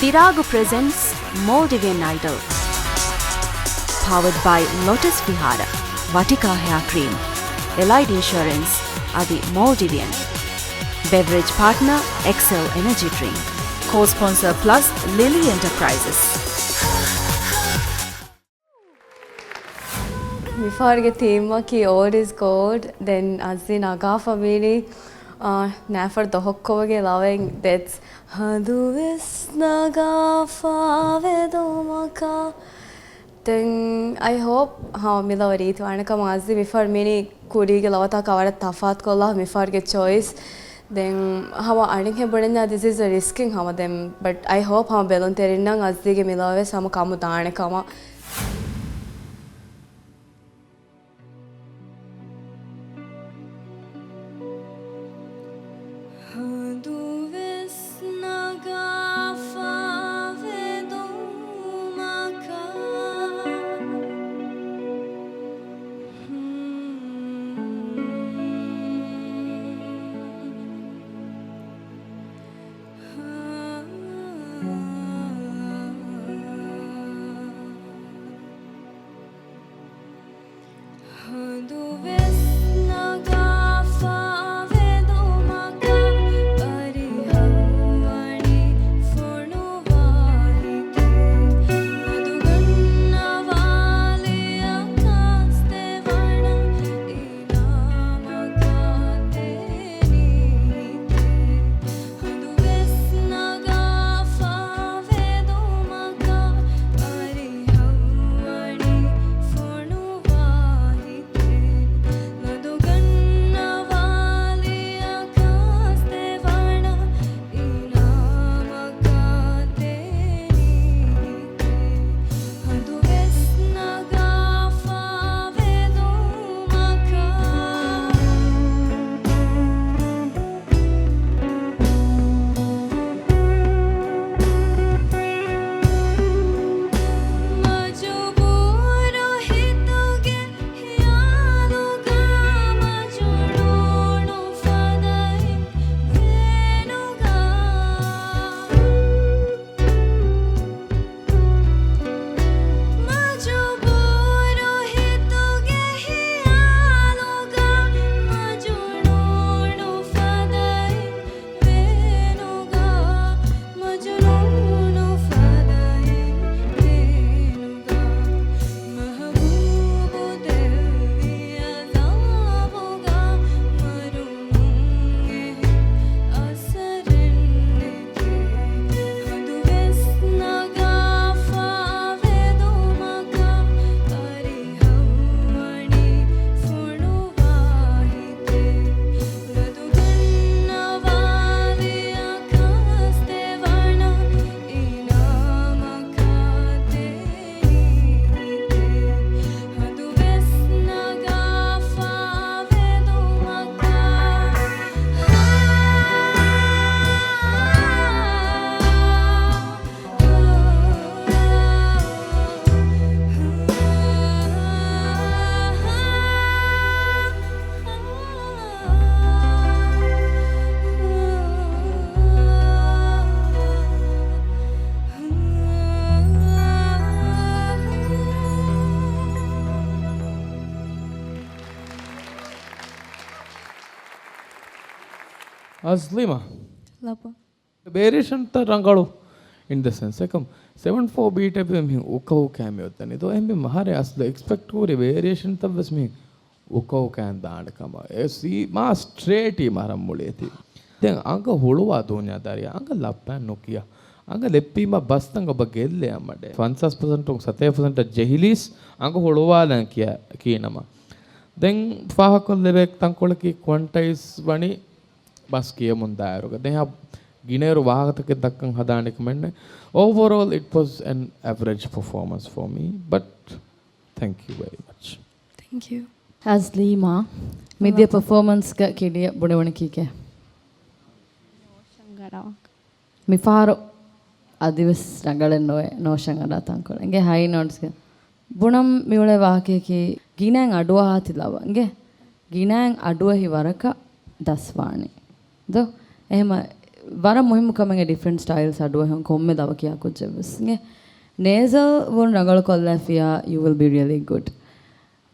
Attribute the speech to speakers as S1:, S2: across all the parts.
S1: Diragu presents Maldivian Idol. Powered by Lotus Vihara, Vatika Hair Cream, Elite Insurance, Adi Maldivian. Beverage partner, Excel Energy Drink. Co-sponsor plus Lily Enterprises.
S2: Before the theme ki all is good, then as in agafa really never the hokkoge loving that's haduvis nagafa vedomaka. Then I hope how milawari to anaka mazi before many kuri ke lavata kawara tafat kolla before get choice. Then how adding he burden this is a risking how them, but I hope how belon terinang as the milawe sama kamu dane kama.
S3: Aslima.
S2: Lapa.
S3: Variation ta rangalu in the sense ekam 7/4 beat epe mi ukaw cameo tani to embe mahare asla expect kore variation tavs mi ukaw can daana kama si ma straight e maram muleti den anga holuwa dunya dariya anga lappan nokia anga leppima bastanga oba gelle amade 50% un 70% jehilis anga holuwa lan kiya keenama den fahakol lebek tankolaki quantize wani bas kiya mundayaruga den ha gineru wahagatake dakkan hadane kemenne overall it was an average performance for me but thank you very much.
S2: Thank you.
S4: As Lima media performance ka kidiya bunewani kike mifaro adivis rangalen noe no shangara tankol nge high notes ke bunam miule wahake ki ginang aduwa hatilawa nge ginang aduwa hi waraka daswani do ehma වර මුහිම කමගේ different styles අඩුව හම් කොම්මෙ දව කියා කොච්චෙවස්ගේ නේසල් වොන් රඟල කොල්ලාෆියා you will be really good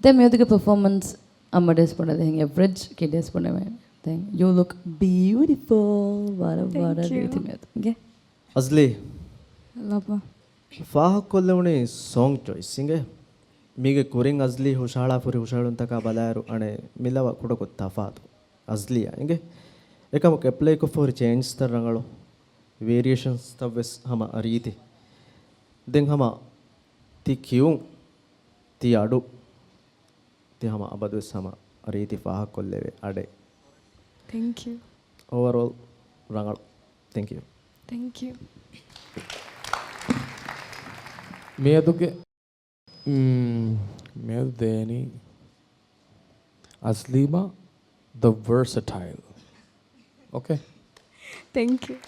S4: දැන් මේ දෙක performance අම්මඩස් පොඩ දෙහින් average කිඩස් පොඩ මේ දැන් you look beautiful වර රීති මේගේ
S5: අස්ලි
S4: ලබා
S5: ಫಾಹ ಕೊಲ್ಲವಣಿ ಸಾಂಗ್ ಚಾಯ್ಸ್ ಹಿಂಗೆ ಮೀಗೆ ಕುರಿಂಗ್ ಅಜ್ಲಿ ಹುಷಾಳ ಪುರಿ ಹುಷಾಳುಂತಕ ಬಲಾರು ಅಣೆ ಮಿಲವ ಕುಡಕು ತಫಾತು ಅಜ್ಲಿಯ ಹಿಂಗೆ ಏಕಮ ಕೆಪ್ಲೇಕು ಫೋರ್ ಚೇಂಜ್ ತರಂಗಳು ವೇರಿಯೇಷನ್ಸ್ ತವ್ವೆಸ್ ಹಮ ರೀತಿ ದೆಂಗ್ ಹಮ ತಿ ಕ್ಯೂಂ ತಿ ಅಡು ತಿ ಹಮ ಅಬದುಸ್ ಹಮ ರೀತಿ ಫಾಹ ಕೊಲ್ಲೆವೆ ಅಡೆ
S2: Thank you.
S5: ಓವರ್ ಆಲ್ ರಂಗಳು ಥ್ಯಾಂಕ್ ಯು
S2: Thank you.
S3: මෙයදුගේ මෙයදු දේනි අස්ලීම the versatile okay
S2: Thank you.